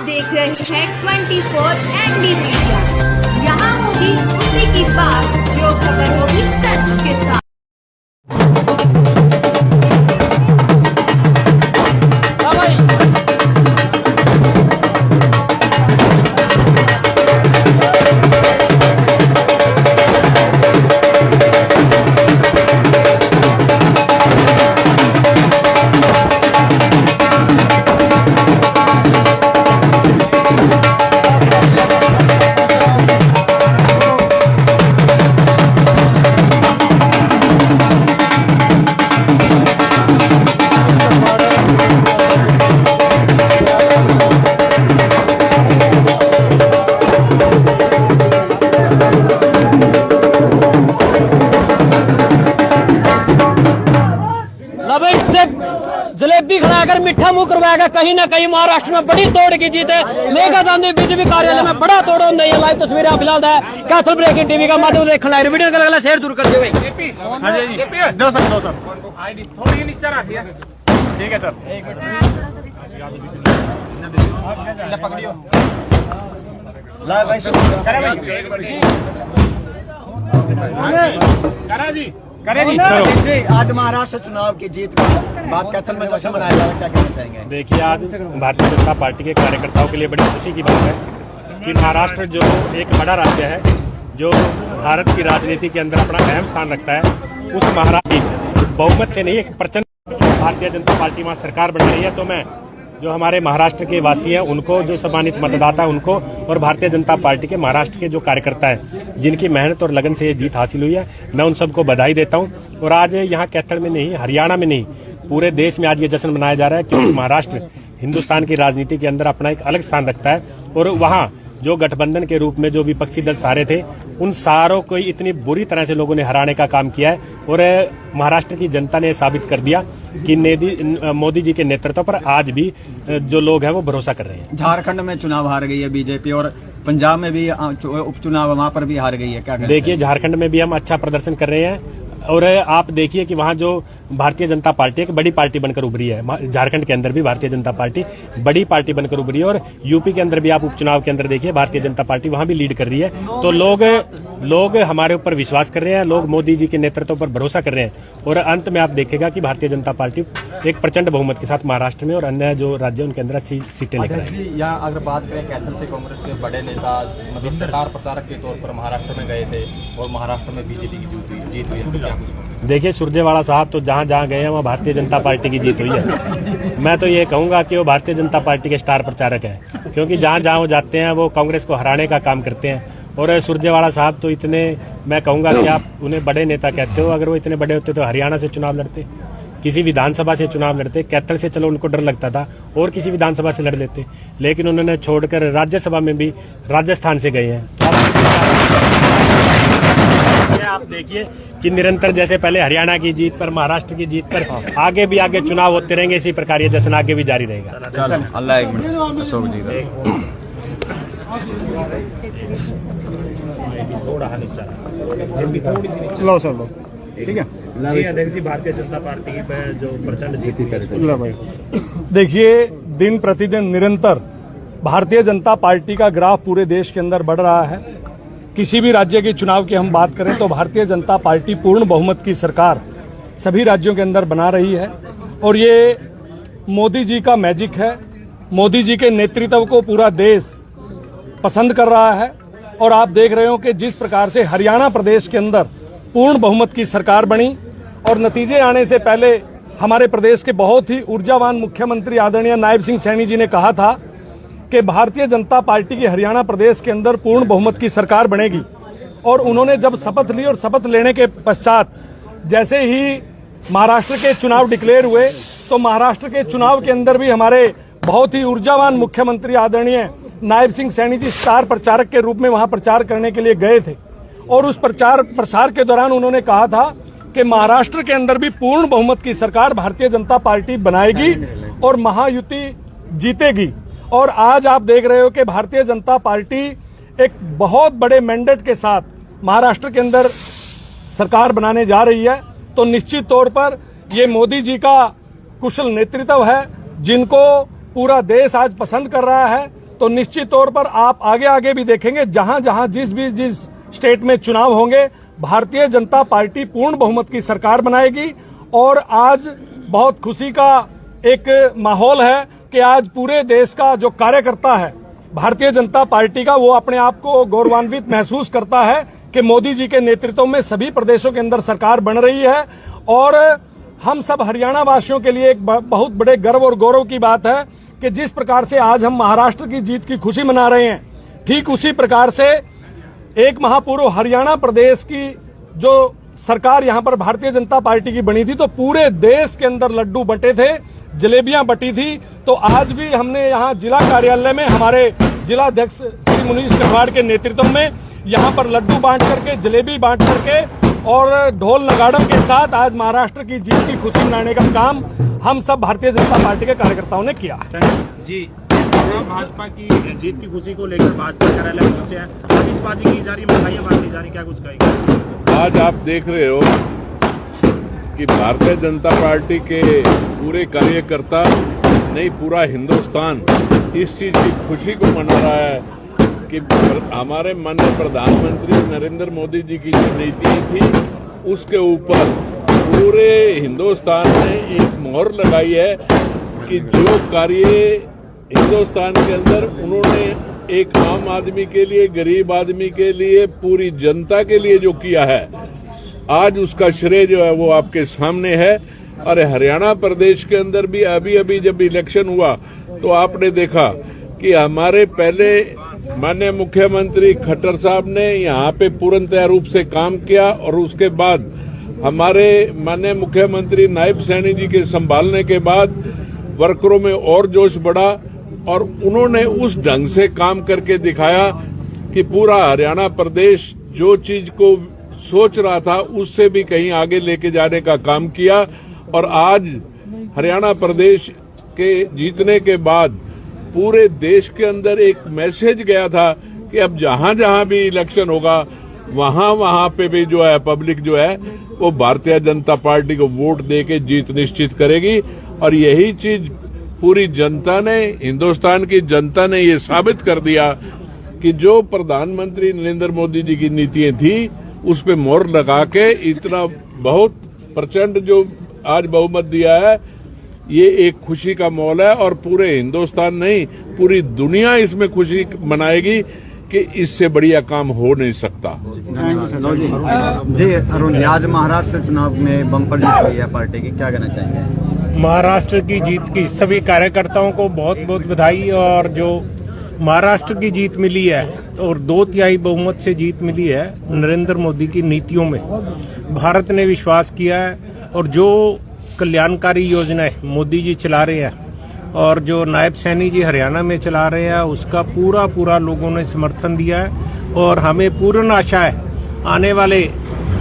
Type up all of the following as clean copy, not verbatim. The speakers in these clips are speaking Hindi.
देख रहे हैं 24 ND मीडिया। यहाँ होगी उसी की बात जो खबर होगी सच के साथ। जलेबी खिलाकर मीठा मुंह करवाएगा। कहीं ना कहीं महाराष्ट्र में बड़ी तोड़ की जीत है। मेघा गांधी बीजेपी कार्यालय में बड़ा तोड़ होने लाइव तस्वीरें आप फिलहाल है कैथल ब्रेकिंग टीवी का माध्यम देखना है। वीडियो कर शेयर दूर कर दे थोड़ी नीचे रखिए। ठीक है सर, एक मिनट पकड़ियो। आज महाराष्ट्र चुनाव की जीत का बात कैथल में जश्न मनाया जा रहा है, क्या कहना चाहेंगे? देखिए, आज भारतीय जनता पार्टी के कार्यकर्ताओं के लिए बड़ी खुशी की बात है कि महाराष्ट्र जो एक बड़ा राज्य है, जो भारत की राजनीति के अंदर अपना अहम स्थान रखता है, उस महाराष्ट्र की बहुमत से नहीं, एक प्रचंड भारतीय जनता पार्टी वहाँ सरकार बना रही है। तो मैं जो हमारे महाराष्ट्र के वासी हैं उनको, जो सम्मानित मतदाता उनको, और भारतीय जनता पार्टी के महाराष्ट्र के जो कार्यकर्ता हैं जिनकी मेहनत और लगन से ये जीत हासिल हुई है, मैं उन सबको बधाई देता हूं। और आज यहाँ कैथल में नहीं, हरियाणा में नहीं, पूरे देश में आज ये जश्न मनाया जा रहा है, क्योंकि महाराष्ट्र हिंदुस्तान की राजनीति के अंदर अपना एक अलग स्थान रखता है। और वहाँ जो गठबंधन के रूप में जो विपक्षी दल सारे थे, उन सारों को इतनी बुरी तरह से लोगों ने हराने का काम किया है। और महाराष्ट्र की जनता ने साबित कर दिया कि मोदी जी के नेतृत्व पर आज भी जो लोग हैं वो भरोसा कर रहे हैं। झारखंड में चुनाव हार गई है बीजेपी, और पंजाब में भी उपचुनाव वहाँ पर भी हार गई है, क्या देखिए, झारखंड में भी हम अच्छा प्रदर्शन कर रहे हैं। और आप देखिए कि वहाँ जो भारतीय जनता पार्टी एक बड़ी पार्टी बनकर उभरी है, झारखंड के अंदर भी भारतीय जनता पार्टी बड़ी पार्टी बनकर उभरी है। और यूपी के अंदर भी आप उपचुनाव के अंदर देखिए, भारतीय जनता पार्टी वहाँ भी लीड कर रही है। तो लोग हमारे ऊपर विश्वास कर रहे हैं, लोग मोदी जी के नेतृत्व पर भरोसा कर रहे हैं। और अंत में आप देखेगा कि भारतीय जनता पार्टी एक प्रचंड बहुमत के साथ महाराष्ट्र में और अन्य जो राज्य उनके अंदर अच्छी सीटें लेकर आएगी। यहाँ अगर बात करें, कैथल से कांग्रेस के बड़े नेता मतलब स्टार प्रचारक के तौर पर महाराष्ट्र में गए थे और महाराष्ट्र में बीजेपी की जीत हुई। देखिए, सुरजेवाला साहब तो जहाँ जहाँ गए हैं वहाँ भारतीय जनता पार्टी की जीत हुई है। मैं तो ये कहूँगा कि वो भारतीय जनता पार्टी के स्टार प्रचारक हैं, क्योंकि जहाँ जहाँ वो जाते हैं वो कांग्रेस को हराने का काम करते हैं। और सुरजेवाला साहब तो इतने, मैं कहूँगा कि आप उन्हें बड़े नेता कहते हो, अगर वो इतने बड़े होते तो हरियाणा से चुनाव लड़ते, किसी विधानसभा से चुनाव लड़ते। कैथल से चलो उनको डर लगता था, और किसी विधानसभा से लड़ लेते, लेकिन उन्होंने छोड़कर राज्यसभा में भी राजस्थान से गए हैं। आप देखिए कि निरंतर जैसे पहले हरियाणा की जीत पर, महाराष्ट्र की जीत पर आगे भी आगे चुनाव होते रहेंगे, इसी प्रकार ये जश्न आगे भी जारी रहेगा। अल्लाह एक मिनट अशोक जी लो सर, लो ठीक है। अध्यक्ष जी, भारतीय जनता पार्टी पे जो प्रचंड जीत, देखिए, दिन प्रतिदिन निरंतर भारतीय जनता पार्टी का ग्राफ पूरे देश के अंदर बढ़ रहा है। किसी भी राज्य के चुनाव की हम बात करें तो भारतीय जनता पार्टी पूर्ण बहुमत की सरकार सभी राज्यों के अंदर बना रही है। और ये मोदी जी का मैजिक है। मोदी जी के नेतृत्व को पूरा देश पसंद कर रहा है। और आप देख रहे हो कि जिस प्रकार से हरियाणा प्रदेश के अंदर पूर्ण बहुमत की सरकार बनी, और नतीजे आने से पहले हमारे प्रदेश के बहुत ही ऊर्जावान मुख्यमंत्री आदरणीय नायब सिंह सैनी जी ने कहा था कि भारतीय जनता पार्टी की हरियाणा प्रदेश के अंदर पूर्ण बहुमत की सरकार बनेगी। और उन्होंने जब शपथ ली, और शपथ लेने के पश्चात जैसे ही महाराष्ट्र के चुनाव डिक्लेयर हुए, तो महाराष्ट्र के चुनाव के अंदर भी हमारे बहुत ही ऊर्जावान मुख्यमंत्री आदरणीय नायब सिंह सैनी जी स्टार प्रचारक के रूप में वहां प्रचार करने के लिए गए थे। और उस प्रचार प्रसार के दौरान उन्होंने कहा था कि महाराष्ट्र के अंदर भी पूर्ण बहुमत की सरकार भारतीय जनता पार्टी बनाएगी और महायुति जीतेगी। और आज आप देख रहे हो कि भारतीय जनता पार्टी एक बहुत बड़े मैंडेट के साथ महाराष्ट्र के अंदर सरकार बनाने जा रही है। तो निश्चित तौर पर ये मोदी जी का कुशल नेतृत्व है, जिनको पूरा देश आज पसंद कर रहा है। तो निश्चित तौर पर आप आगे आगे भी देखेंगे जहां जहां जिस स्टेट में चुनाव होंगे भारतीय जनता पार्टी पूर्ण बहुमत की सरकार बनाएगी। और आज बहुत खुशी का एक माहौल है कि आज पूरे देश का जो कार्यकर्ता है भारतीय जनता पार्टी का, वो अपने आप को गौरवान्वित महसूस करता है कि मोदी जी के नेतृत्व में सभी प्रदेशों के अंदर सरकार बन रही है। और हम सब हरियाणा वासियों के लिए एक बहुत बड़े गर्व और गौरव की बात है कि जिस प्रकार से आज हम महाराष्ट्र की जीत की खुशी मना रहे हैं, ठीक उसी प्रकार से एक माह पूर्व हरियाणा प्रदेश की जो सरकार यहां पर भारतीय जनता पार्टी की बनी थी तो पूरे देश के अंदर लड्डू बंटे थे, जलेबियां बटी थी। तो आज भी हमने यहां जिला कार्यालय में हमारे जिला अध्यक्ष श्री मुनीश करवाड़ के नेतृत्व में यहां पर लड्डू बांट करके, जलेबी बांट करके और ढोल नगाड़ों के साथ आज महाराष्ट्र की जीत की खुशी मनाने का काम हम सब भारतीय जनता पार्टी के कार्यकर्ताओं ने किया। जी, भाजपा की जीत की खुशी को लेकर भाजपा कार्यालय पहुंचे हैं, आतिशबाजी की जा रही, मिठाइयां बांटी जा रही, क्या कुछ कहेंगे? आज आप देख रहे हो कि भारतीय जनता पार्टी के पूरे कार्यकर्ता नहीं पूरा हिंदुस्तान इस चीज की खुशी को मना रहा है कि हमारे माननीय प्रधानमंत्री नरेंद्र मोदी जी की जो नीति थी उसके ऊपर पूरे हिंदुस्तान ने एक मोहर लगाई है कि जो कार्य हिंदुस्तान के अंदर उन्होंने एक आम आदमी के लिए, गरीब आदमी के लिए, पूरी जनता के लिए जो किया है, आज उसका श्रेय जो है वो आपके सामने है। और हरियाणा प्रदेश के अंदर भी अभी जब इलेक्शन हुआ तो आपने देखा कि हमारे पहले माननीय मुख्यमंत्री खट्टर साहब ने यहाँ पे पूर्णतः रूप से काम किया और उसके बाद हमारे माननीय मुख्यमंत्री नायब सैनी जी के संभालने के बाद वर्करों में और जोश बढ़ा और उन्होंने उस ढंग से काम करके दिखाया कि पूरा हरियाणा प्रदेश जो चीज को सोच रहा था उससे भी कहीं आगे लेके जाने का काम किया। और आज हरियाणा प्रदेश के जीतने के बाद पूरे देश के अंदर एक मैसेज गया था कि अब जहां जहां भी इलेक्शन होगा वहां पे भी जो है पब्लिक जो है वो भारतीय जनता पार्टी को वोट देके जीत निश्चित करेगी। और यही चीज पूरी जनता ने, हिंदुस्तान की जनता ने ये साबित कर दिया कि जो प्रधानमंत्री नरेंद्र मोदी जी की नीतियां थी उस पे मोहर लगा के इतना बहुत प्रचंड जो आज बहुमत दिया है, ये एक खुशी का माहौल है। और पूरे हिंदुस्तान नहीं पूरी दुनिया इसमें खुशी मनाएगी कि इससे बढ़िया काम हो नहीं सकता। जी अरुण, आज महाराष्ट्र चुनाव में बम्पर जीत हुई है पार्टी की, क्या कहना चाहेंगे? महाराष्ट्र की जीत की सभी कार्यकर्ताओं को बहुत बहुत बधाई। और जो महाराष्ट्र की जीत मिली है और 2/3 बहुमत से जीत मिली है नरेंद्र मोदी की नीतियों में, भारत ने विश्वास किया है। और जो कल्याणकारी योजनाएं मोदी जी चला रहे हैं और जो नायब सैनी जी हरियाणा में चला रहे हैं उसका पूरा लोगों ने समर्थन दिया है। और हमें पूर्ण आशा है आने वाले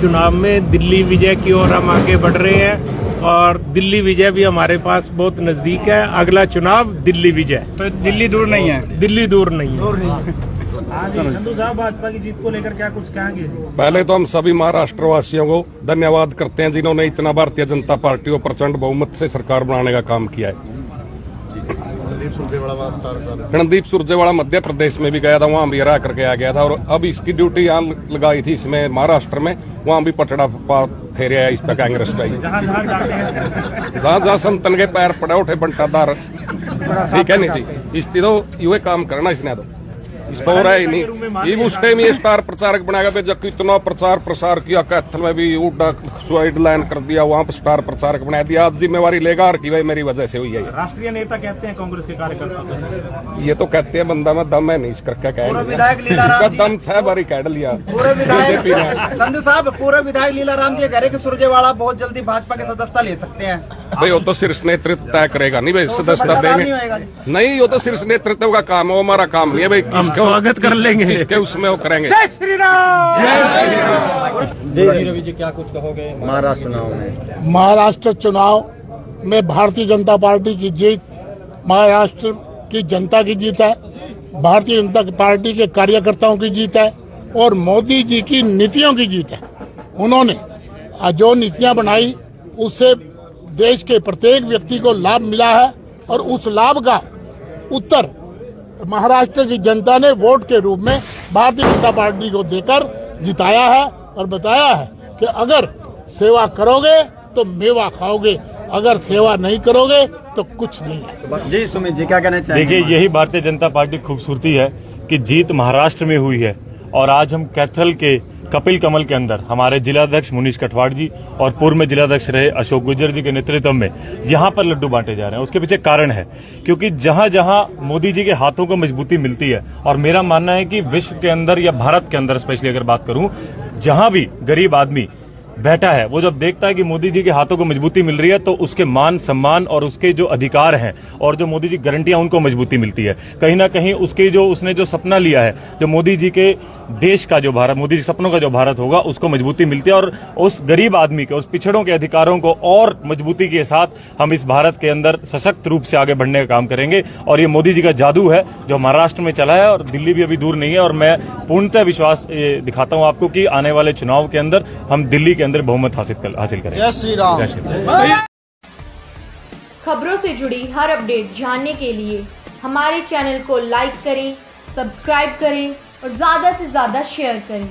चुनाव में दिल्ली विजय की ओर हम आगे बढ़ रहे हैं और दिल्ली विजय भी हमारे पास बहुत नजदीक है। अगला चुनाव दिल्ली विजय, तो दिल्ली दूर नहीं है, दिल्ली दूर नहीं है। संधू साहब, भाजपा की जीत को लेकर क्या कुछ कहेंगे? पहले तो हम सभी महाराष्ट्र वासियों को धन्यवाद करते हैं जिन्होंने इतना भारतीय जनता पार्टी को प्रचंड बहुमत से सरकार बनाने का काम किया है। रणदीप सुरजेवाला मध्य प्रदेश में भी गया था, वहां भी हरा करके आ गया था और अब इसकी ड्यूटी यहाँ लगाई थी इसमें महाराष्ट्र में, वहां भी पटड़ा फेरे है इस पे कांग्रेस पे। जहाँ संतन के पैर पड़े उठे बंटादार, ठीक है नहीं जी, इसकी तो युवा काम करना इसने तो इस पर हो रहा ही नहीं। ये उस टाइम ये स्टार प्रचारक बनाएगा पे जब इतना प्रचार प्रसार किया, कैथल में भी उड़ा सुसाइड लाइन कर दिया, वहाँ पर स्टार प्रचारक बना दिया। आज जिम्मेवारी लेगा और की भाई मेरी वजह से हुई है। राष्ट्रीय नेता कहते हैं कांग्रेस के कार्यकर्ता, ये तो कहते हैं बंदा में दम है नहीं, इस करके इसका दम 6 बारी कैड लिया बीजेपी ने। संधू साहब, पूर्व विधायक लीलाराम जी कह रहे कि सुरजेवाला बहुत जल्दी भाजपा की सदस्यता ले सकते हैं। भाई वो तो शीर्ष नेतृत्व तय करेगा, नहीं भाई सदस्यता देंगे नहीं, वो तो शीर्ष नेतृत्व का काम है, वो हमारा काम नहीं है भाई। स्वागत कर लेंगे इसके उसमें वो करेंगे। जय श्री राम। जी रवि जी, क्या कुछ कहोगे महाराष्ट्र चुनाव में? महाराष्ट्र चुनाव में भारतीय जनता पार्टी की जीत महाराष्ट्र की जनता की जीत है, भारतीय जनता पार्टी के कार्यकर्ताओं की जीत है और मोदी जी की नीतियों की जीत है। उन्होंने जो नीतियां बनाई उससे देश के प्रत्येक व्यक्ति को लाभ मिला है और उस लाभ का उत्तर महाराष्ट्र की जनता ने वोट के रूप में भारतीय जनता पार्टी को देकर जिताया है और बताया है कि अगर सेवा करोगे तो मेवा खाओगे, अगर सेवा नहीं करोगे तो कुछ नहीं है। जी सुमित जी क्या कहना चाहेंगे? देखिए, यही भारतीय जनता पार्टी की खूबसूरती है कि जीत महाराष्ट्र में हुई है और आज हम कैथल के कपिल कमल के अंदर हमारे जिलाध्यक्ष मुनीश कटवाड़ जी और पूर्व में जिलाध्यक्ष रहे अशोक गुर्जर जी के नेतृत्व में यहाँ पर लड्डू बांटे जा रहे हैं। उसके पीछे कारण है क्योंकि जहां जहां मोदी जी के हाथों को मजबूती मिलती है, और मेरा मानना है कि विश्व के अंदर या भारत के अंदर स्पेशली अगर बात करूं, जहां भी गरीब आदमी बैठा है वो जब देखता है कि मोदी जी के हाथों को मजबूती मिल रही है तो उसके मान सम्मान और उसके जो अधिकार हैं और जो मोदी जी गारंटियां उनको मजबूती मिलती है। कहीं ना कहीं उसके जो उसने जो सपना लिया है, जो मोदी जी के देश का जो भारत, मोदी जी सपनों का जो भारत होगा, उसको मजबूती मिलती है और उस गरीब आदमी के, उस पिछड़ों के अधिकारों को और मजबूती के साथ हम इस भारत के अंदर सशक्त रूप से आगे बढ़ने का काम करेंगे। और ये मोदी जी का जादू है जो महाराष्ट्र में चला है और दिल्ली भी अभी दूर नहीं है। और मैं पूर्णतः विश्वास दिखाता हूं आपको कि आने वाले चुनाव के अंदर हम दिल्ली के अंदर बहुमत हासिल करेंगे। जय श्री राम। जय श्री राम। खबरों से जुड़ी हर अपडेट जानने के लिए हमारे चैनल को लाइक करें, सब्सक्राइब करें और ज़्यादा से ज़्यादा शेयर करें।